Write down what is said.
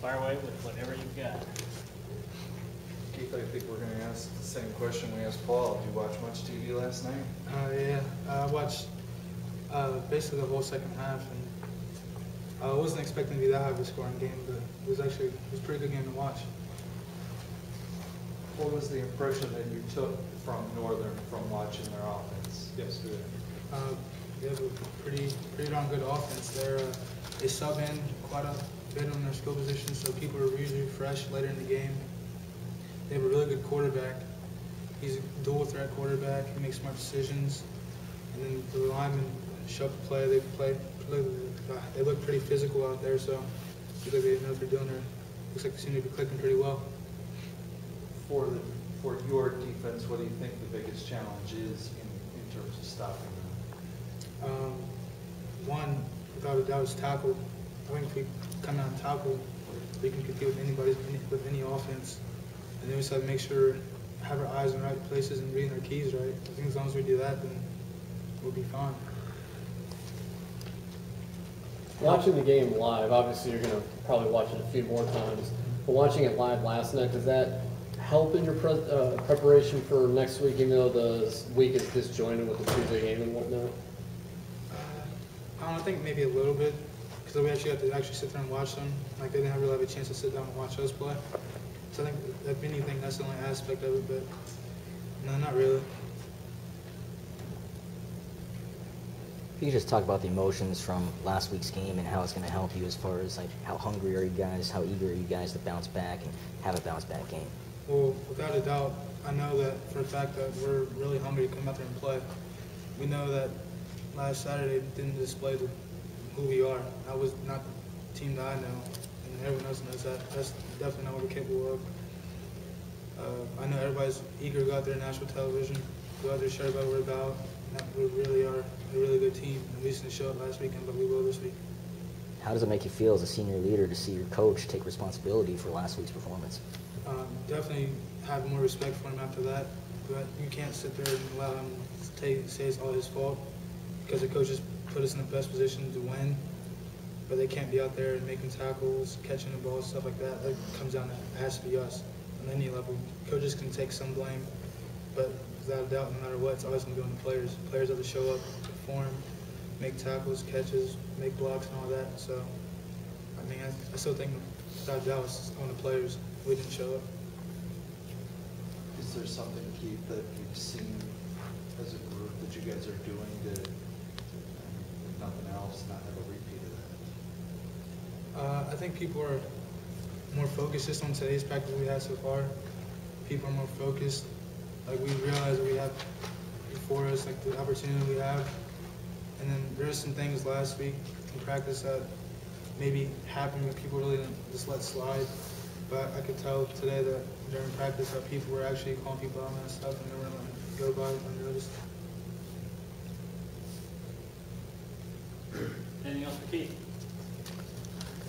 fire away with whatever you've got. Keith, I think we're going to ask the same question we asked Paul. Did you watch much TV last night? Yeah, I watched basically the whole second half, and I wasn't expecting to be that high of a scoring game, but it was a pretty good game to watch. What was the impression that you took from Northern from watching their offense yesterday? They have a pretty darn good offense. They sub in quite a bit on their skill positions, so people are usually fresh later in the game. They have a really good quarterback. He's a dual threat quarterback. He makes smart decisions. And then the linemen show up to play. They look pretty physical out there, so I think they know what they're doing. Looks like they seem to be clicking pretty well. For your defense, what do you think the biggest challenge is in terms of stopping them? One, without a doubt, is tackle. I think if we come out and tackle, we can compete with any offense. And then we just have to make sure, have our eyes in the right places and reading our keys right. I think as long as we do that, then we'll be fine. Watching the game live, obviously you're going to probably watch it a few more times, but watching it live last night, does that help in your preparation for next week, even though the week is disjointed with the Tuesday game and whatnot? I think maybe a little bit, because we actually got to sit there and watch them. Like, they didn't really have a chance to sit down and watch us play. So I think, if anything, that's the only aspect of it, but no, not really. If you could just talk about the emotions from last week's game and how it's going to help you as far as like how hungry are you guys, how eager are you guys to bounce back and have a bounce back game? Well, without a doubt, I know that for a fact that we're really hungry to come out there and play. We know that last Saturday didn't display who we are. That was not the team that I know, and everyone else knows that. That's definitely not what we're capable of. I know everybody's eager to go out there on national television, go out there and show everybody what we're about. We really are a really good team, and we didn't show it last weekend, but we will this week. How does it make you feel as a senior leader to see your coach take responsibility for last week's performance? Definitely have more respect for him after that, but you can't sit there and allow him to say it's all his fault, because the coaches put us in the best position to win, but they can't be out there and making tackles, catching the ball, stuff like that. That comes down to, it has to be us on any level. Coaches can take some blame, but without a doubt, no matter what, it's always going to be on the players. Players have to show up, perform, make tackles, catches, make blocks, and all that. So, I mean, I still think without a doubt it's on the players. We didn't show up. Is there something, Keith, that you've seen as a group that you guys are doing to, if nothing else, not have a repeat of that? I think people are more focused just on today's practice we had so far. People are more focused. Like, we realize we have before us, like the opportunity we have. And then there's some things last week in practice that maybe happened when people really didn't just let slide. But I could tell today that during practice that people were actually calling people out on that stuff and they weren't letting it go by unnoticed. Anything else for Keith?